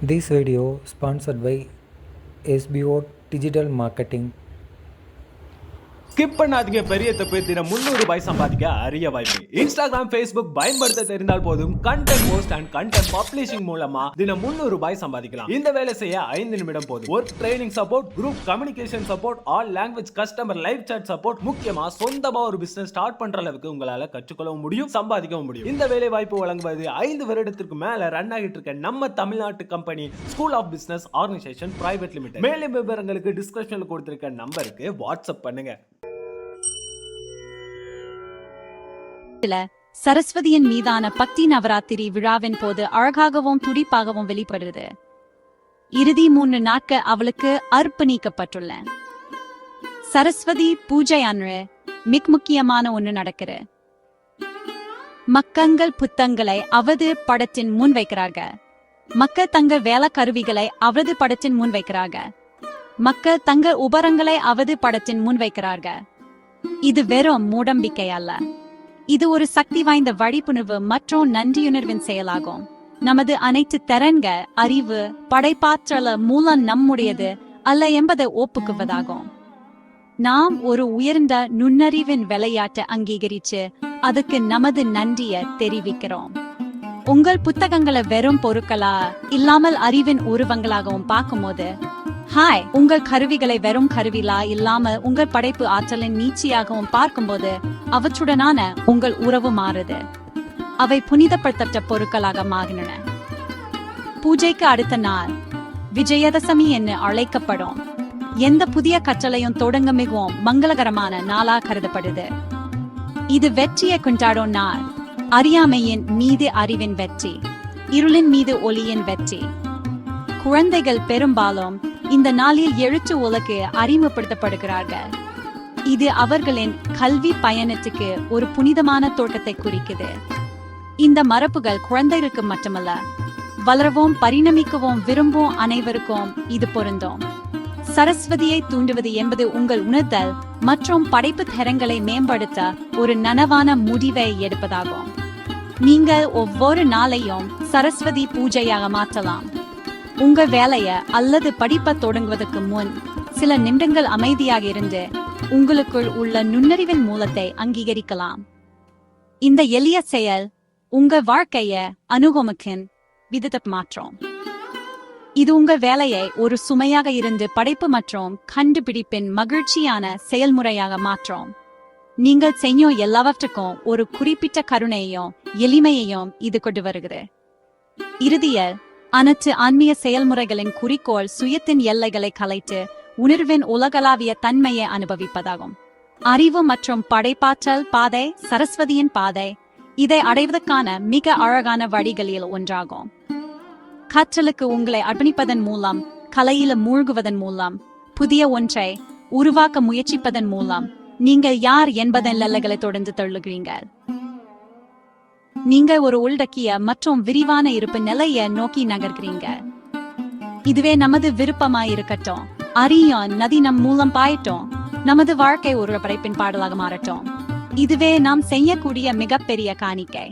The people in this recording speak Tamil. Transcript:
This video sponsored by SBO Digital Marketing. Skip பண்ணாதீங்க. பெரிய தப்பு. தினம் 300 ரூபாய் சம்பாதிக்க அரிய வாய்ப்பு. இன்ஸ்டாகிராம், ஃபேஸ்புக் பயன்படுத்த தெரிந்தால் போதும் content post and content publishing மூலமா தினம் 300 ரூபாய் சம்பாதிக்கலாம். இந்த வேலை செய்ய 5 நிமிடம் போதும். Work training support, group communication support, all language customer live chat support, முக்கியமா சொந்தமா ஒரு பிசினஸ் ஸ்டார்ட் பண்ற அளவுக்கு உங்களால கற்றுக்கொள்ளவும் முடியும், சம்பாதிக்கவும் முடியும். இந்த வேலை வாய்ப்பு வழங்குவது 5 வருடத்திற்கு மேல ரன் ஆகிட்டு இருக்க நம்ம தமிழ்நாட்டு company school of business organisation private limited. மேலும் விவரங்களுக்கு டிஸ்கிரிப்ஷன்ல கொடுத்திருக்க நம்பருக்கு வாட்ஸ்அப் பண்ணுங்க. சரஸ்வதியின் மீதான பக்தி நவராத்திரி விழாவின் போது அழகாகவும் துடிப்பாகவும் வெளிப்படுகிறது. இறுதி 3 நாட்கள் அவளுக்கு அர்ப்பணிக்கப்பட்டுள்ள சரஸ்வதி பூஜை அன்று மிக முக்கியமான ஒன்று நடக்கிறது. மக்கள் புத்தகங்களை அவரது படத்தின் முன் வைக்கிறார்கள். மக்கள் தங்கள் வேலை கருவிகளை அவரது படத்தின் முன் வைக்கிறார்கள். மக்கள் தங்கள் உபரங்களை அவரது படத்தின் முன் வைக்கிறார்கள். இது வெறும் மூடம்பிக்கை அல்ல, இது ஒரு சக்தி வாய்ந்த வழிப்புணர்வு மற்றும் நன்றியுணர்வின் செயலாகும். நமது அனைத்து திறன்கள், அறிவு, படைப்பாற்றல மூலம் நம்முடையது அல்ல என்பதை ஒப்புக்குவதாகும். நாம் ஒரு உயர்ந்த நுண்ணறிவின் விளையாட்டை அங்கீகரித்து அதுக்கு நமது நன்றியை தெரிவிக்கிறோம். உங்கள் புத்தகங்களை வெறும் பொருட்களா இல்லாமல் அறிவின் உருவங்களாகவும் பார்க்கும்போது, ஹாய், உங்கள் கருவிகளை வெறும் கருவிலா இல்லாமல் உங்கள் படைப்பு ஆற்றலின் நீட்சியாகவும் பார்க்கும்போது அவற்றுடனான உங்கள் உறவு மாறுது. அவை புனிதப்படுத்தப்பட்ட பொருட்களாக மாறின. பூஜைக்கு அடுத்த நாள் விஜயதசமி என்று அழைக்கப்படும் எந்த புதிய கற்றலையும் தொடங்க மிகவும் மங்களகரமான நாளா கருதப்படுது. இது வெற்றியை கொண்டாடும் நாள். அறியாமையின் மீது அறிவின் வெற்றி, இருளின் மீது ஒளியின் வெற்றி. குழந்தைகள் பெரும்பாலும் இந்த நாளில் எழுத்து உலகு அறிமுகப்படுத்தப்படுகிறார்கள். இது அவர்களின் கல்வி பயணத்துக்கு ஒரு புனிதமான தோட்டத்தை குறிக்குது. இந்த மரபுகள் குழந்தைகளுக்கு மட்டுமல்ல, வளரவும் பரிணமிக்கவும் விரும்பும் அனைவருக்கும் இது பொருந்தும். சரஸ்வதியை தூண்டுவது என்பது உங்கள் உணர்தல் மற்றும் படைப்பு திறன்களை மேம்படுத்த ஒரு நனவான முடிவை எடுப்பதாகும். நீங்கள் ஒவ்வொரு நாளையும் சரஸ்வதி பூஜையாக மாற்றலாம். உங்கள் வேலைய அல்லது படிப்பை தொடங்குவதற்கு முன் சில நிமிடங்கள் அமைதியாக இருந்து உங்களுக்குள் உள்ள நுண்ணறிவின் மூலத்தை அங்கீகரிக்கலாம். இந்த எளிய செயல் உங்கள் வாழ்க்கைய அனுகமிக்கின் விதத்தை மாற்றும். இது உங்கள் வேலையை ஒரு சுமையாக இருந்து படைப்பு மற்றும் கண்டுபிடிப்பின் மகிழ்ச்சியான செயல்முறையாக மாற்றும். நீங்கள் செய்யும் எல்லாவற்றுக்கும் ஒரு குறிப்பிட்ட கருணையையும் எளிமையையும் இது கொண்டு வருகிறது. இறுதியில் அனைத்து ஆன்மீக செயல்முறைகளின் குறிக்கோள் சுயத்தின் எல்லைகளை கலைத்து உணர்வின் உலகளாவிய தன்மையை அனுபவிப்பதாகும். அறிவு மற்றும் படைப்பாற்றல் பாதை சரஸ்வதியின் பாதை. இதை அடைவதற்கான மிக அழகான வழிகளில் ஒன்றாகும். கற்றலுக்கு உங்களை அர்ப்பணிப்பதன் மூலம், கலையில மூழ்குவதன் மூலம், புதிய ஒன்றை உருவாக்க முயற்சிப்பதன் மூலம் நீங்கள் யார் என்பதன் எல்லைகளை தொடர்ந்து தள்ளுகிறீர்கள். நீங்கள் ஒரு உள்ளடக்கிய மற்றும் விரிவான இருப்பு நிலையை நோக்கி நகர்கிறீங்க. இதுவே நமது விருப்பமாய் இருக்கட்டும். அறியோன் நதி நம் மூலம் பாயட்டும். நமது வாழ்க்கை ஒரு படைப்பின் பாடலாக மாறட்டும். இதுவே நாம் செய்யக்கூடிய மிகப்பெரிய காணிக்கை.